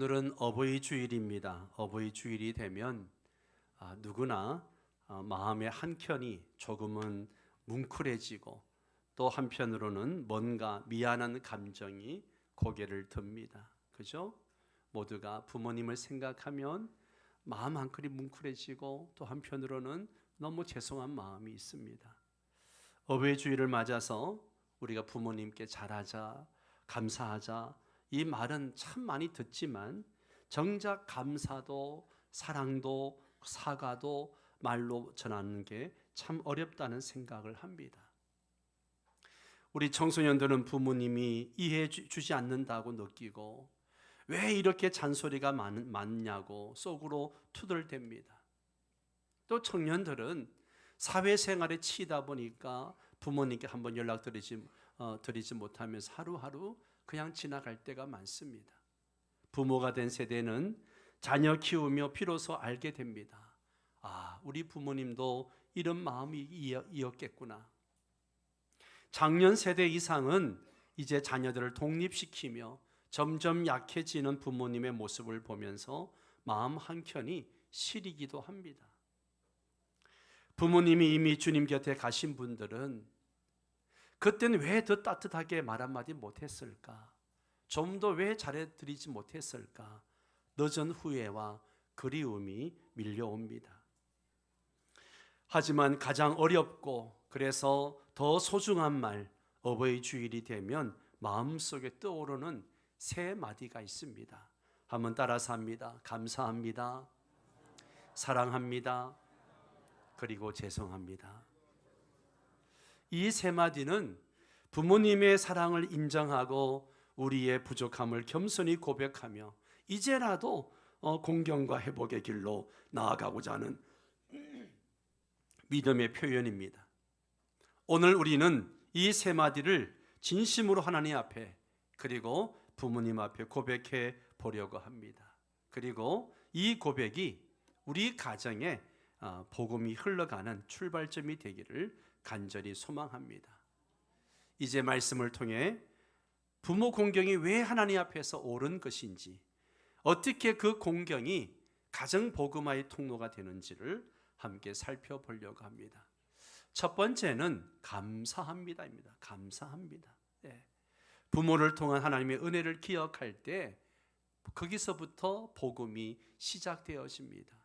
오늘은 어버이 주일입니다. 어버이 주일이 되면 누구나 마음의 한켠이 조금은 뭉클해지고 또 한편으로는 뭔가 미안한 감정이 고개를 듭니다. 그죠? 모두가 부모님을 생각하면 마음 한켠이 뭉클해지고 또 한편으로는 너무 죄송한 마음이 있습니다. 어버이 주일을 맞아서 우리가 부모님께 잘하자, 감사하자, 이 말은 참 많이 듣지만 정작 감사도 사랑도 사과도 말로 전하는 게 참 어렵다는 생각을 합니다. 우리 청소년들은 부모님이 이해해 주지 않는다고 느끼고 왜 이렇게 잔소리가 많냐고 속으로 투덜댑니다. 또 청년들은 사회생활에 치이다 보니까 부모님께 한번 드리지 못하면서 하루하루 그냥 지나갈 때가 많습니다. 부모가 된 세대는 자녀 키우며 비로소 알게 됩니다. 우리 부모님도 이런 마음이 이었겠구나. 장년 세대 이상은 이제 자녀들을 독립시키며 점점 약해지는 부모님의 모습을 보면서 마음 한켠이 시리기도 합니다. 부모님이 이미 주님 곁에 가신 분들은 그때는 왜 더 따뜻하게 말 한마디 못했을까? 좀 더 왜 잘해드리지 못했을까? 늦은 후회와 그리움이 밀려옵니다. 하지만 가장 어렵고 그래서 더 소중한 말, 어버이 주일이 되면 마음속에 떠오르는 세 마디가 있습니다. 한번 따라서 합니다. 감사합니다. 사랑합니다. 그리고 죄송합니다. 이 세 마디는 부모님의 사랑을 인정하고 우리의 부족함을 겸손히 고백하며 이제라도 공경과 회복의 길로 나아가고자 하는 믿음의 표현입니다. 오늘 우리는 이 세 마디를 진심으로 하나님 앞에 그리고 부모님 앞에 고백해 보려고 합니다. 그리고 이 고백이 우리 가정에 복음이 흘러가는 출발점이 되기를 간절히 소망합니다. 이제 말씀을 통해 부모 공경이 왜 하나님 앞에서 옳은 것인지, 어떻게 그 공경이 가정 복음화의 통로가 되는지를 함께 살펴보려고 합니다. 첫 번째는 감사합니다입니다. 감사합니다. 부모를 통한 하나님의 은혜를 기억할 때 거기서부터 복음이 시작되어집니다.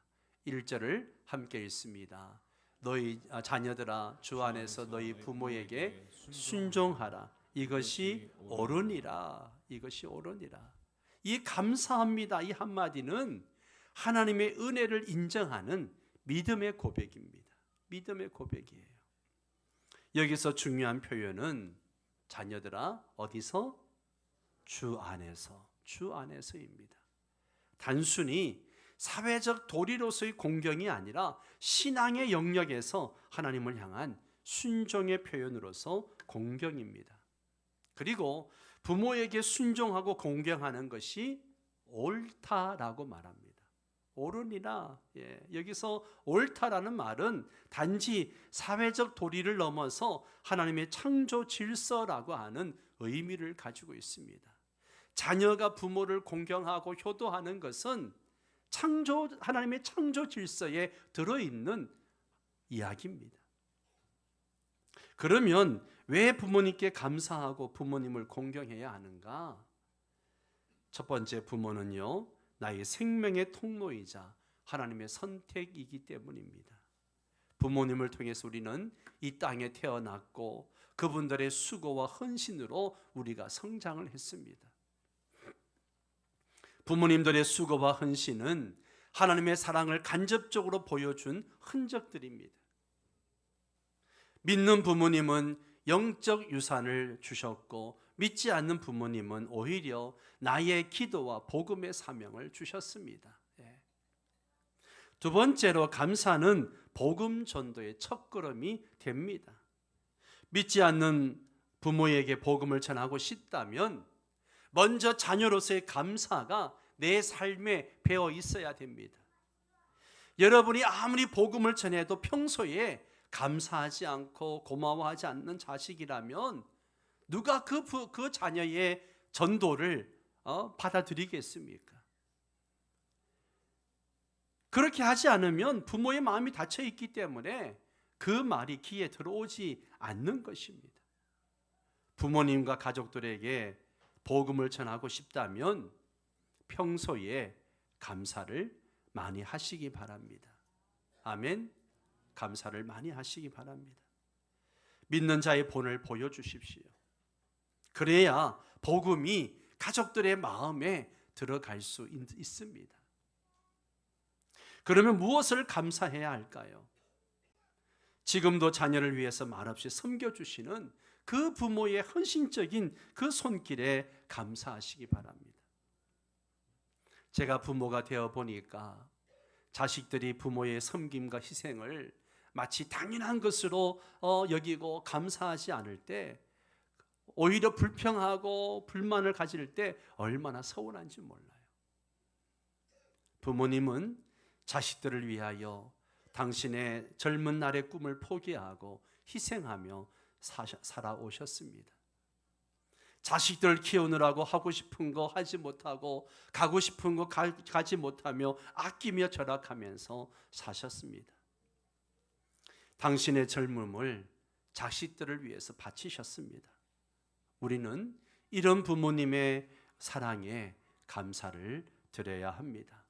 1절을 함께 읽습니다. 너희 자녀들아 주 안에서 너희 부모에게 순종하라. 이것이 옳으니라. 이것이 옳으니라. 이 감사합니다 이 한마디는 하나님의 은혜를 인정하는 믿음의 고백입니다. 믿음의 고백이에요. 여기서 중요한 표현은 자녀들아 어디서? 주 안에서. 주 안에서입니다. 단순히 사회적 도리로서의 공경이 아니라 신앙의 영역에서 하나님을 향한 순종의 표현으로서 공경입니다. 그리고 부모에게 순종하고 공경하는 것이 옳다라고 말합니다. 옳으니라. 여기서 옳다라는 말은 단지 사회적 도리를 넘어서 하나님의 창조 질서라고 하는 의미를 가지고 있습니다. 자녀가 부모를 공경하고 효도하는 것은 하나님의 창조 질서에 들어있는 이야기입니다. 그러면 왜 부모님께 감사하고 부모님을 공경해야 하는가? 첫 번째, 부모는요 나의 생명의 통로이자 하나님의 선택이기 때문입니다. 부모님을 통해서 우리는 이 땅에 태어났고 그분들의 수고와 헌신으로 우리가 성장을 했습니다. 부모님들의 수고와 헌신은 하나님의 사랑을 간접적으로 보여준 흔적들입니다. 믿는 부모님은 영적 유산을 주셨고 믿지 않는 부모님은 오히려 나의 기도와 복음의 사명을 주셨습니다. 두 번째로 감사는 복음 전도의 첫걸음이 됩니다. 믿지 않는 부모에게 복음을 전하고 싶다면 먼저 자녀로서의 감사가 내 삶에 배어 있어야 됩니다. 여러분이 아무리 복음을 전해도 평소에 감사하지 않고 고마워하지 않는 자식이라면 누가 그 자녀의 전도를 받아들이겠습니까? 그렇게 하지 않으면 부모의 마음이 닫혀 있기 때문에 그 말이 귀에 들어오지 않는 것입니다. 부모님과 가족들에게 복음을 전하고 싶다면 평소에 감사를 많이 하시기 바랍니다. 아멘. 감사를 많이 하시기 바랍니다. 믿는 자의 본을 보여주십시오. 그래야 복음이 가족들의 마음에 들어갈 수 있습니다. 그러면 무엇을 감사해야 할까요? 지금도 자녀를 위해서 말없이 섬겨주시는 그 부모의 헌신적인 그 손길에 감사하시기 바랍니다. 제가 부모가 되어 보니까 자식들이 부모의 섬김과 희생을 마치 당연한 것으로 여기고 감사하지 않을 때 오히려 불평하고 불만을 가질 때 얼마나 서운한지 몰라요. 부모님은 자식들을 위하여 당신의 젊은 날의 꿈을 포기하고 희생하며 살아오셨습니다. 자식들 키우느라고 하고 싶은 거 하지 못하고 가고 싶은 거 가지 못하며 아끼며 절약하면서 사셨습니다. 당신의 젊음을 자식들을 위해서 바치셨습니다. 우리는 이런 부모님의 사랑에 감사를 드려야 합니다.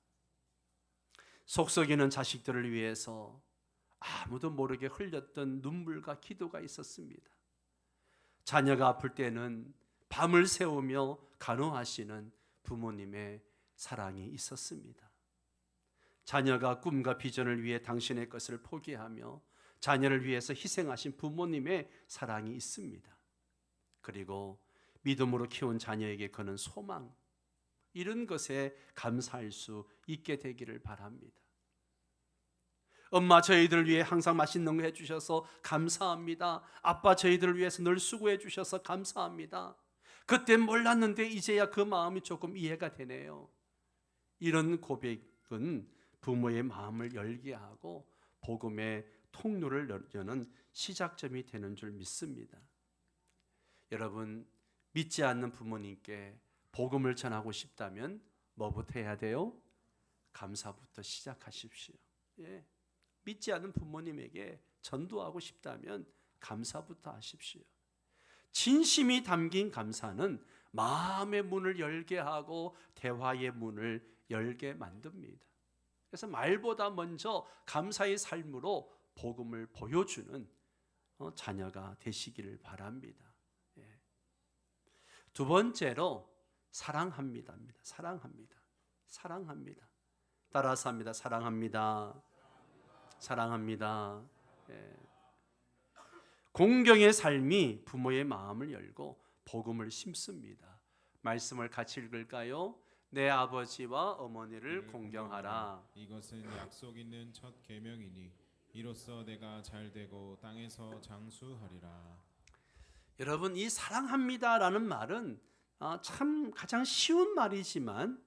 속썩이는 자식들을 위해서 아무도 모르게 흘렸던 눈물과 기도가 있었습니다. 자녀가 아플 때는 밤을 새우며 간호하시는 부모님의 사랑이 있었습니다. 자녀가 꿈과 비전을 위해 당신의 것을 포기하며 자녀를 위해서 희생하신 부모님의 사랑이 있습니다. 그리고 믿음으로 키운 자녀에게 거는 소망, 이런 것에 감사할 수 있게 되기를 바랍니다. 엄마 저희들을 위해 항상 맛있는 거 해주셔서 감사합니다. 아빠 저희들을 위해서 늘 수고해 주셔서 감사합니다. 그때 몰랐는데 이제야 그 마음이 조금 이해가 되네요. 이런 고백은 부모의 마음을 열게 하고 복음의 통로를 여는 시작점이 되는 줄 믿습니다. 여러분, 믿지 않는 부모님께 복음을 전하고 싶다면 뭐부터 해야 돼요? 감사부터 시작하십시오. 예. 믿지 않는 부모님에게 전도하고 싶다면 감사부터 하십시오. 진심이 담긴 감사는 마음의 문을 열게 하고 대화의 문을 열게 만듭니다. 그래서 말보다 먼저 감사의 삶으로 복음을 보여주는 자녀가 되시기를 바랍니다. 예. 두 번째로 사랑합니다. 사랑합니다. 사랑합니다. 따라서 합니다. 사랑합니다. 사랑합니다. 예. 공경의 삶이 부모의 마음을 열고 복음을 심습니다. 말씀을 같이 읽을까요? 내 아버지와 어머니를 공경하라. 이것은 약속 있는 첫 계명이니 이로써 내가 잘되고 땅에서 장수하리라. 여러분, 이 사랑합니다라는 말은 참 가장 쉬운 말이지만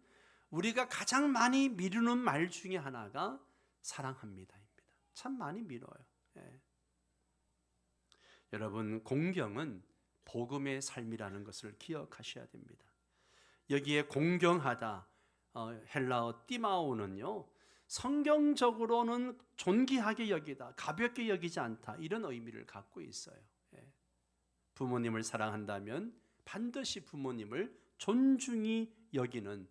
우리가 가장 많이 미루는 말 중에 하나가 사랑합니다입니다. 참 많이 미뤄요. 예. 여러분, 공경은 복음의 삶이라는 것을 기억하셔야 됩니다. 여기에 공경하다, 헬라어 띠마오는요, 성경적으로는 존귀하게 여기다, 가볍게 여기지 않다, 이런 의미를 갖고 있어요. 예. 부모님을 사랑한다면 반드시 부모님을 존중히 여기는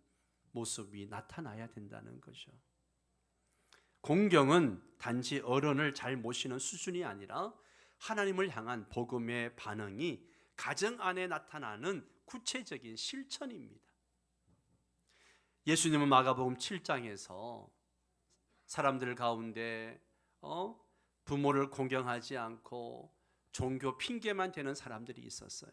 모습이 나타나야 된다는 거죠. 공경은 단지 어른을 잘 모시는 수준이 아니라 하나님을 향한 복음의 반응이 가정 안에 나타나는 구체적인 실천입니다. 예수님은 마가복음 7장에서 사람들 가운데 부모를 공경하지 않고 종교 핑계만 대는 사람들이 있었어요.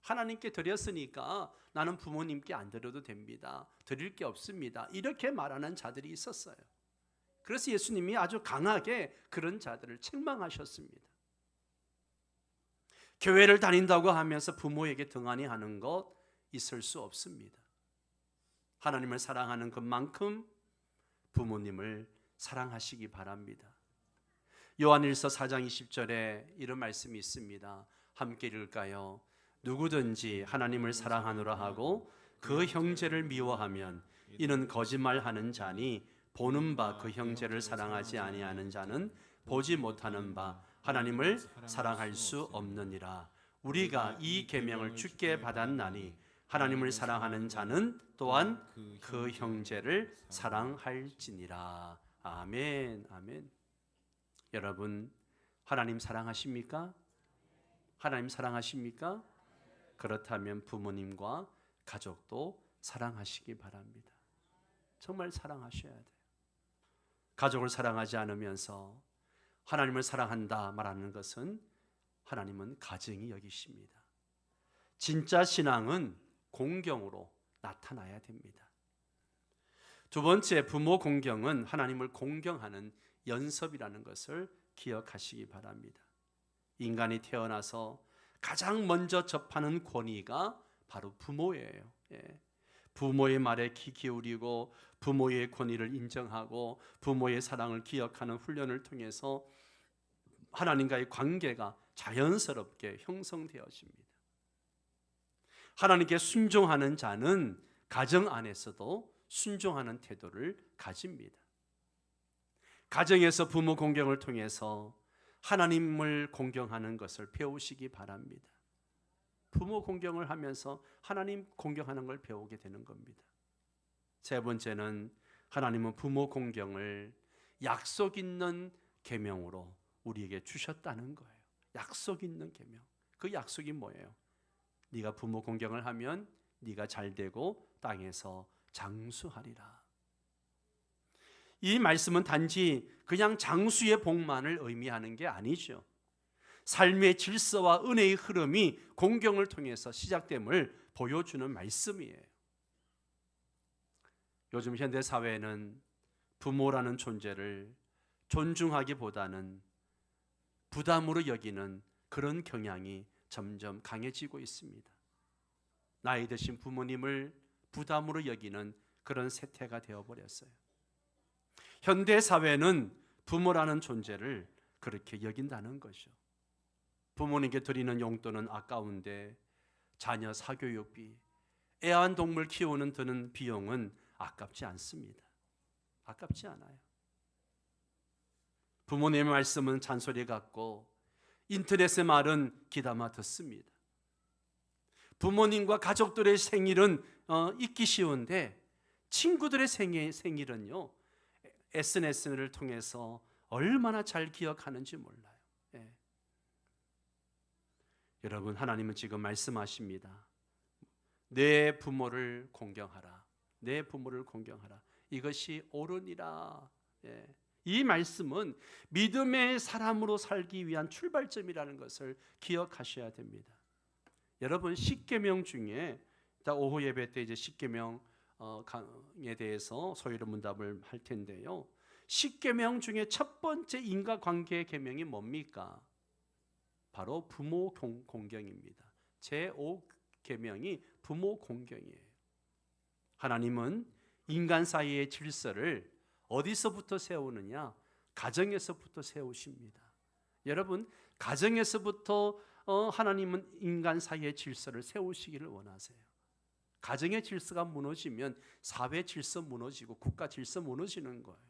하나님께 드렸으니까 나는 부모님께 안 드려도 됩니다. 드릴 게 없습니다. 이렇게 말하는 자들이 있었어요. 그래서 예수님이 아주 강하게 그런 자들을 책망하셨습니다. 교회를 다닌다고 하면서 부모에게 등한히 하는 것 있을 수 없습니다. 하나님을 사랑하는 것만큼 부모님을 사랑하시기 바랍니다. 요한일서 4장 20절에 이런 말씀이 있습니다. 함께 읽을까요? 누구든지 하나님을 사랑하노라 하고 그 형제를 미워하면 이는 거짓말하는 자니 보는 바 그 형제를 사랑하지 아니하는 자는 보지 못하는 바 하나님을 사랑할 수 없느니라. 우리가 이 계명을 주께 받았나니 하나님을 사랑하는 자는 또한 그 형제를 사랑할지니라. 아멘. 아멘. 여러분, 하나님 사랑하십니까? 하나님 사랑하십니까? 그렇다면 부모님과 가족도 사랑하시기 바랍니다. 정말 사랑하셔야 돼요. 가족을 사랑하지 않으면서 하나님을 사랑한다 말하는 것은 하나님은 가증히 여기십니다. 진짜 신앙은 공경으로 나타나야 됩니다. 두 번째, 부모 공경은 하나님을 공경하는 연습이라는 것을 기억하시기 바랍니다. 인간이 태어나서 가장 먼저 접하는 권위가 바로 부모예요. 부모의 말에 귀 기울이고 부모의 권위를 인정하고 부모의 사랑을 기억하는 훈련을 통해서 하나님과의 관계가 자연스럽게 형성되어집니다. 하나님께 순종하는 자는 가정 안에서도 순종하는 태도를 가집니다. 가정에서 부모 공경을 통해서 하나님을 공경하는 것을 배우시기 바랍니다. 부모 공경을 하면서 하나님 공경하는 걸 배우게 되는 겁니다. 세 번째는 하나님은 부모 공경을 약속 있는 계명으로 우리에게 주셨다는 거예요. 약속 있는 계명. 그 약속이 뭐예요? 네가 부모 공경을 하면 네가 잘되고 땅에서 장수하리라. 이 말씀은 단지 그냥 장수의 복만을 의미하는 게 아니죠. 삶의 질서와 은혜의 흐름이 공경을 통해서 시작됨을 보여주는 말씀이에요. 요즘 현대 사회는 부모라는 존재를 존중하기보다는 부담으로 여기는 그런 경향이 점점 강해지고 있습니다. 나이 드신 부모님을 부담으로 여기는 그런 세태가 되어버렸어요. 현대 사회는 부모라는 존재를 그렇게 여긴다는 것이죠. 부모님께 드리는 용돈은 아까운데 자녀 사교육비, 애완동물 키우는 드는 비용은 아깝지 않습니다. 아깝지 않아요. 부모님의 말씀은 잔소리 같고 인터넷의 말은 귀담아 듣습니다. 부모님과 가족들의 생일은 잊기 쉬운데 친구들의 생일은요, SNS를 통해서 얼마나 잘 기억하는지 몰라요. 여러분, 하나님은 지금 말씀하십니다. 내 부모를 공경하라. 내 부모를 공경하라. 이것이 옳으니라. 이 말씀은 믿음의 사람으로 살기 위한 출발점이라는 것을 기억하셔야 됩니다. 여러분, 십계명 중에 오후 예배 때 이제 십계명에 대해서 소위로 문답을 할 텐데요. 십계명 중에 첫 번째 인과관계 계명이 뭡니까? 바로 부모 공경입니다. 제5계명이 부모 공경이에요. 하나님은 인간 사이의 질서를 어디서부터 세우느냐? 가정에서부터 세우십니다. 여러분, 가정에서부터 하나님은 인간 사이의 질서를 세우시기를 원하세요. 가정의 질서가 무너지면 사회 질서 무너지고 국가 질서 무너지는 거예요.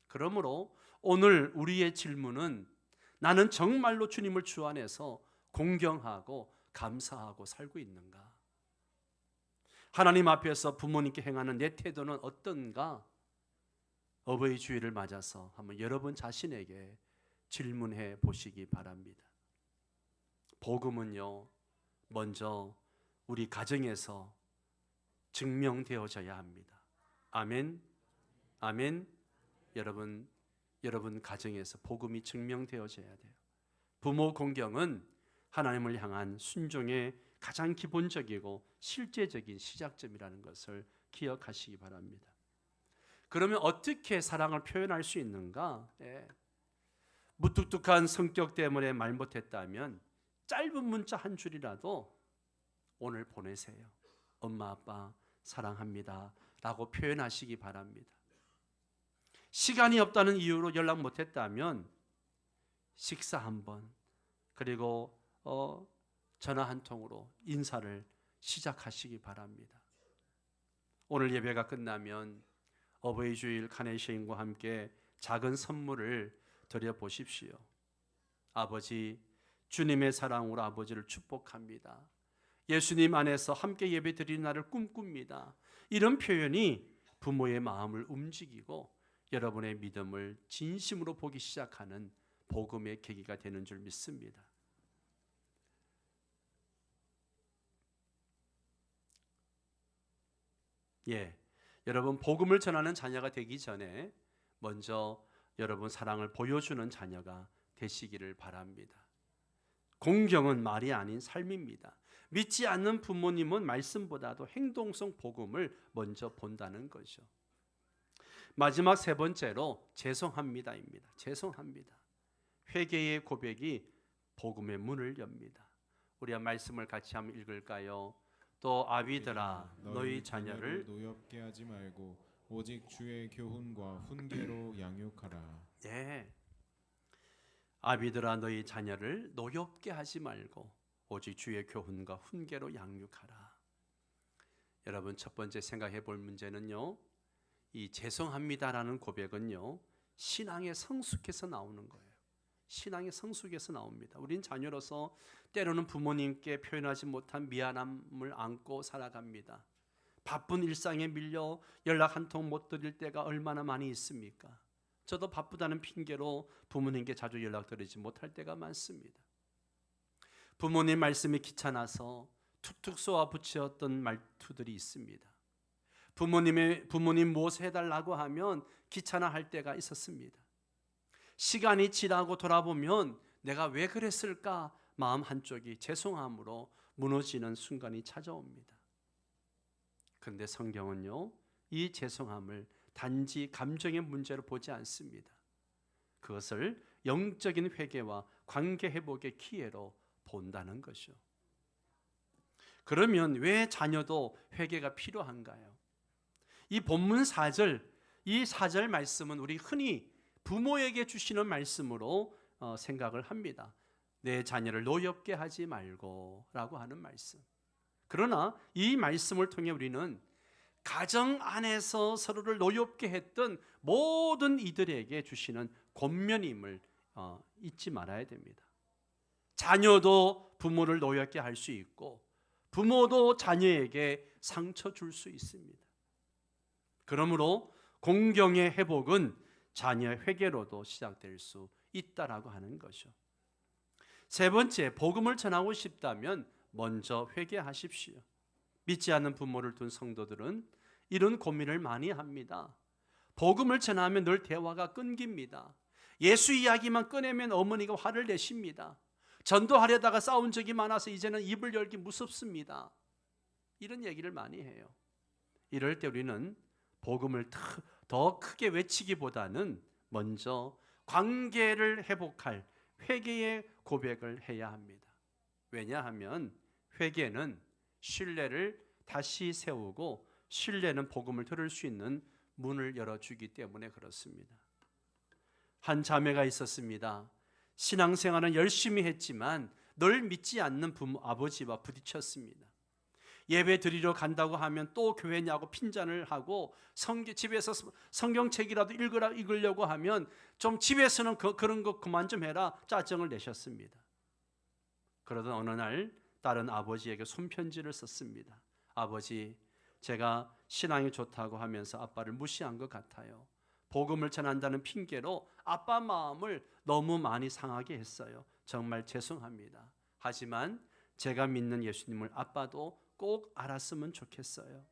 그러므로 오늘 우리의 질문은 나는 정말로 주님을 주 안에서 공경하고 감사하고 살고 있는가? 하나님 앞에서 부모님께 행하는 내 태도는 어떤가? 어버이 주일을 맞아서 한번 여러분 자신에게 질문해 보시기 바랍니다. 복음은요, 먼저 우리 가정에서 증명되어져야 합니다. 아멘. 아멘. 여러분 가정에서 복음이 증명되어져야 돼요. 부모 공경은 하나님을 향한 순종의 가장 기본적이고 실제적인 시작점이라는 것을 기억하시기 바랍니다. 그러면 어떻게 사랑을 표현할 수 있는가? 무뚝뚝한 성격 때문에 말 못했다면 짧은 문자 한 줄이라도 오늘 보내세요. 엄마 아빠 사랑합니다 라고 표현하시기 바랍니다. 시간이 없다는 이유로 연락 못했다면 식사 한번, 그리고 전화 한 통으로 인사를 시작하시기 바랍니다. 오늘 예배가 끝나면 어버이 주일 카네이션과 함께 작은 선물을 드려 보십시오. 아버지, 주님의 사랑으로 아버지를 축복합니다. 예수님 안에서 함께 예배드리는 날을 꿈꿉니다. 이런 표현이 부모의 마음을 움직이고 여러분의 믿음을 진심으로 보기 시작하는 복음의 계기가 되는 줄 믿습니다. 여러분 복음을 전하는 자녀가 되기 전에 먼저 여러분 사랑을 보여주는 자녀가 되시기를 바랍니다. 공경은 말이 아닌 삶입니다. 믿지 않는 부모님은 말씀보다도 행동성 복음을 먼저 본다는 거죠. 마지막 세 번째로 죄송합니다입니다. 죄송합니다. 회개의 고백이 복음의 문을 엽니다. 우리가 말씀을 같이 한번 읽을까요? 또 아비들아 너희 자녀를 노엽게 하지 말고 오직 주의 교훈과 훈계로 양육하라. 아비들아 너희 자녀를 노엽게 하지 말고 오직 주의 교훈과 훈계로 양육하라. 여러분 첫 번째 생각해 볼 문제는요, 이 죄송합니다라는 고백은요 신앙의 성숙에서 나오는 거예요. 신앙의 성숙에서 나옵니다. 우린 자녀로서 때로는 부모님께 표현하지 못한 미안함을 안고 살아갑니다. 바쁜 일상에 밀려 연락 한 통 못 드릴 때가 얼마나 많이 있습니까? 저도 바쁘다는 핑계로 부모님께 자주 연락드리지 못할 때가 많습니다. 부모님 말씀이 귀찮아서 툭툭 쏘아 붙였던 말투들이 있습니다. 부모님 무엇을 해달라고 하면 귀찮아할 때가 있었습니다. 시간이 지나고 돌아보면 내가 왜 그랬을까 마음 한쪽이 죄송함으로 무너지는 순간이 찾아옵니다. 그런데 성경은요 이 죄송함을 단지 감정의 문제로 보지 않습니다. 그것을 영적인 회개와 관계 회복의 기회로 본다는 것이죠. 그러면 왜 자녀도 회개가 필요한가요? 이 본문 4절, 이 4절 말씀은 우리 흔히 부모에게 주시는 말씀으로 생각을 합니다. 내 자녀를 노엽게 하지 말고 라고 하는 말씀. 그러나 이 말씀을 통해 우리는 가정 안에서 서로를 노엽게 했던 모든 이들에게 주시는 권면임을 잊지 말아야 됩니다. 자녀도 부모를 노엽게 할 수 있고 부모도 자녀에게 상처 줄 수 있습니다. 그러므로 공경의 회복은 자녀 회개로도 시작될 수 있다라고 하는 것이죠. 세 번째, 복음을 전하고 싶다면 먼저 회개하십시오. 믿지 않는 부모를 둔 성도들은 이런 고민을 많이 합니다. 복음을 전하면 늘 대화가 끊깁니다. 예수 이야기만 꺼내면 어머니가 화를 내십니다. 전도하려다가 싸운 적이 많아서 이제는 입을 열기 무섭습니다. 이런 얘기를 많이 해요. 이럴 때 우리는 복음을 더 크게 외치기보다는 먼저 관계를 회복할 회개의 고백을 해야 합니다. 왜냐하면 회개는 신뢰를 다시 세우고 신뢰는 복음을 들을 수 있는 문을 열어주기 때문에 그렇습니다. 한 자매가 있었습니다. 신앙생활은 열심히 했지만 늘 믿지 않는 아버지와 부딪혔습니다. 예배 드리러 간다고 하면 또 교회냐고 핀잔을 하고 집에서 성경책이라도 읽으려고 하면 좀 집에서는 그런 거 그만 좀 해라 짜증을 내셨습니다. 그러던 어느 날 딸은 아버지에게 손편지를 썼습니다. 아버지, 제가 신앙이 좋다고 하면서 아빠를 무시한 것 같아요. 복음을 전한다는 핑계로 아빠 마음을 너무 많이 상하게 했어요. 정말 죄송합니다. 하지만 제가 믿는 예수님을 아빠도 꼭 알았으면 좋겠어요.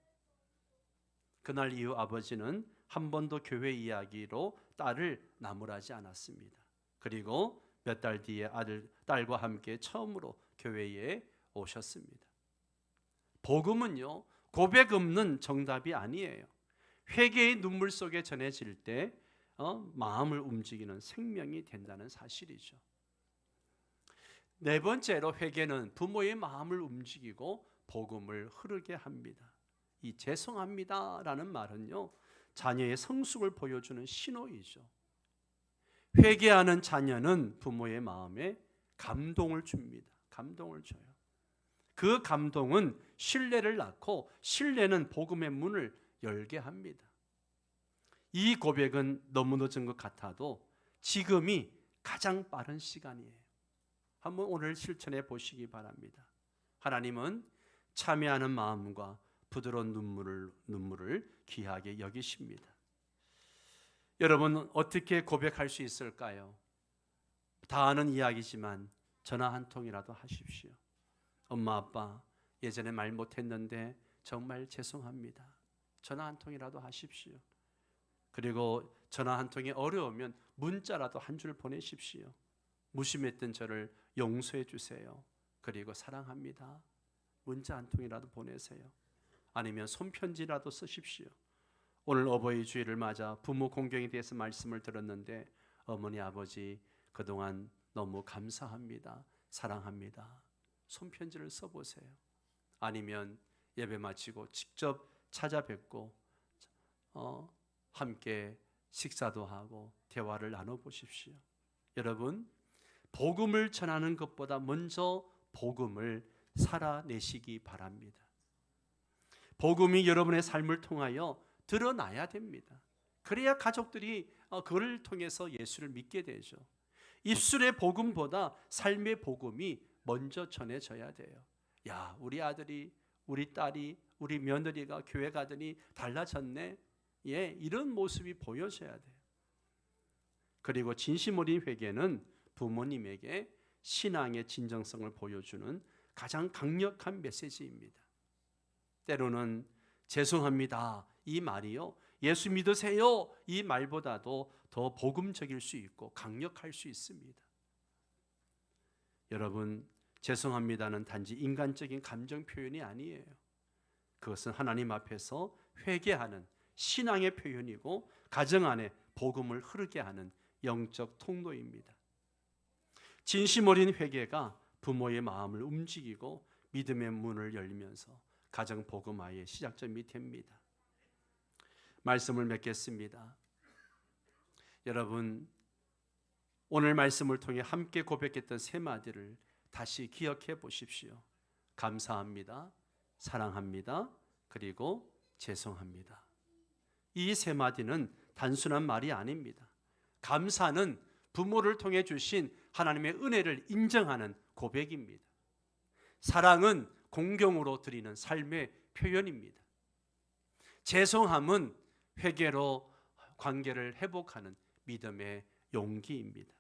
그날 이후 아버지는 한 번도 교회 이야기로 딸을 나무라지 않았습니다. 그리고 몇 달 뒤에 딸과 함께 처음으로 교회에 오셨습니다. 복음은요, 고백 없는 정답이 아니에요. 회개의 눈물 속에 전해질 때 마음을 움직이는 생명이 된다는 사실이죠. 네 번째로 회개는 부모의 마음을 움직이고 복음을 흐르게 합니다. 이 죄송합니다라는 말은요, 자녀의 성숙을 보여주는 신호이죠. 회개하는 자녀는 부모의 마음에 감동을 줍니다. 감동을 줘요. 그 감동은 신뢰를 낳고 신뢰는 복음의 문을 열게 합니다. 이 고백은 너무 늦은 것 같아도 지금이 가장 빠른 시간이에요. 한번 오늘 실천해 보시기 바랍니다. 하나님은 참여하는 마음과 부드러운 눈물을 귀하게 여기십니다. 여러분 어떻게 고백할 수 있을까요? 다 아는 이야기지만 전화 한 통이라도 하십시오. 엄마 아빠 예전에 말 못했는데 정말 죄송합니다. 전화 한 통이라도 하십시오. 그리고 전화 한 통이 어려우면 문자라도 한 줄 보내십시오. 무심했던 저를 용서해 주세요. 그리고 사랑합니다. 문자 한 통이라도 보내세요. 아니면 손편지라도 쓰십시오. 오늘 어버이 주일을 맞아 부모 공경에 대해서 말씀을 들었는데 어머니 아버지 그동안 너무 감사합니다. 사랑합니다. 손편지를 써보세요. 아니면 예배 마치고 직접 찾아뵙고 함께 식사도 하고 대화를 나눠보십시오. 여러분 복음을 전하는 것보다 먼저 복음을 살아내시기 바랍니다. 복음이 여러분의 삶을 통하여 드러나야 됩니다. 그래야 가족들이 그를 통해서 예수를 믿게 되죠. 입술의 복음보다 삶의 복음이 먼저 전해져야 돼요. 야, 우리 아들이, 우리 딸이, 우리 며느리가 교회 가더니 달라졌네. 예, 이런 모습이 보여져야 돼요. 그리고 진심 어린 회개는 부모님에게 신앙의 진정성을 보여주는 가장 강력한 메시지입니다. 때로는 죄송합니다 이 말이요 예수 믿으세요 이 말보다도 더 복음적일 수 있고 강력할 수 있습니다. 여러분 죄송합니다는 단지 인간적인 감정 표현이 아니에요. 그것은 하나님 앞에서 회개하는 신앙의 표현이고 가정 안에 복음을 흐르게 하는 영적 통로입니다. 진심 어린 회개가 부모의 마음을 움직이고 믿음의 문을 열면서 가정 복음화의 시작점이 됩니다. 말씀을 맺겠습니다. 여러분 오늘 말씀을 통해 함께 고백했던 세 마디를 다시 기억해 보십시오. 감사합니다. 사랑합니다. 그리고 죄송합니다. 이 세 마디는 단순한 말이 아닙니다. 감사는 부모를 통해 주신 하나님의 은혜를 인정하는 고백입니다. 사랑은 공경으로 드리는 삶의 표현입니다. 죄송함은 회개로 관계를 회복하는 믿음의 용기입니다.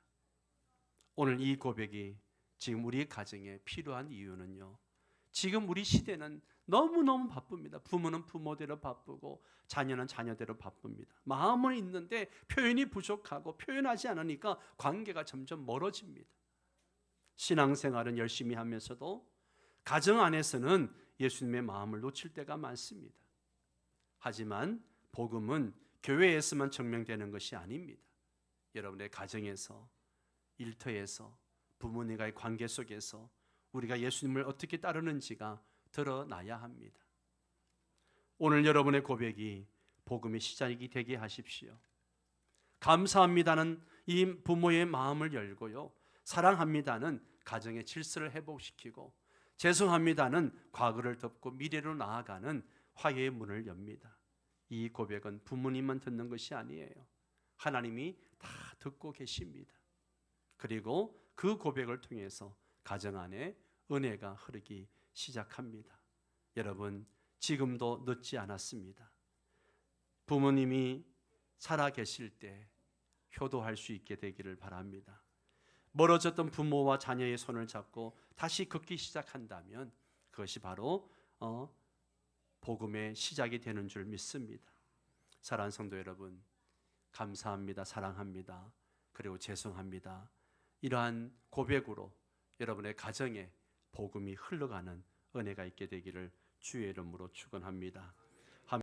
오늘 이 고백이 지금 우리 가정에 필요한 이유는요. 지금 우리 시대는 너무너무 바쁩니다. 부모는 부모대로 바쁘고 자녀는 자녀대로 바쁩니다. 마음은 있는데 표현이 부족하고 표현하지 않으니까 관계가 점점 멀어집니다. 신앙생활은 열심히 하면서도 가정 안에서는 예수님의 마음을 놓칠 때가 많습니다. 하지만 복음은 교회에서만 증명되는 것이 아닙니다. 여러분의 가정에서, 일터에서, 부모님과의 관계 속에서 우리가 예수님을 어떻게 따르는지가 드러나야 합니다. 오늘 여러분의 고백이 복음의 시작이 되게 하십시오. 감사합니다는 이 부모의 마음을 열고요. 사랑합니다는 가정의 질서를 회복시키고 죄송합니다는 과거를 덮고 미래로 나아가는 화해의 문을 엽니다. 이 고백은 부모님만 듣는 것이 아니에요. 하나님이 다 듣고 계십니다. 그리고 그 고백을 통해서 가정 안에 은혜가 흐르기 시작합니다. 여러분 지금도 늦지 않았습니다. 부모님이 살아 계실 때 효도할 수 있게 되기를 바랍니다. 멀어졌던 부모와 자녀의 손을 잡고 다시 걷기 시작한다면 그것이 바로 복음의 시작이 되는 줄 믿습니다. 사랑하는 성도 여러분, 감사합니다, 사랑합니다, 그리고 죄송합니다. 이러한 고백으로 여러분의 가정에 복음이 흘러가는 은혜가 있게 되기를 주의 이름으로 축원합니다.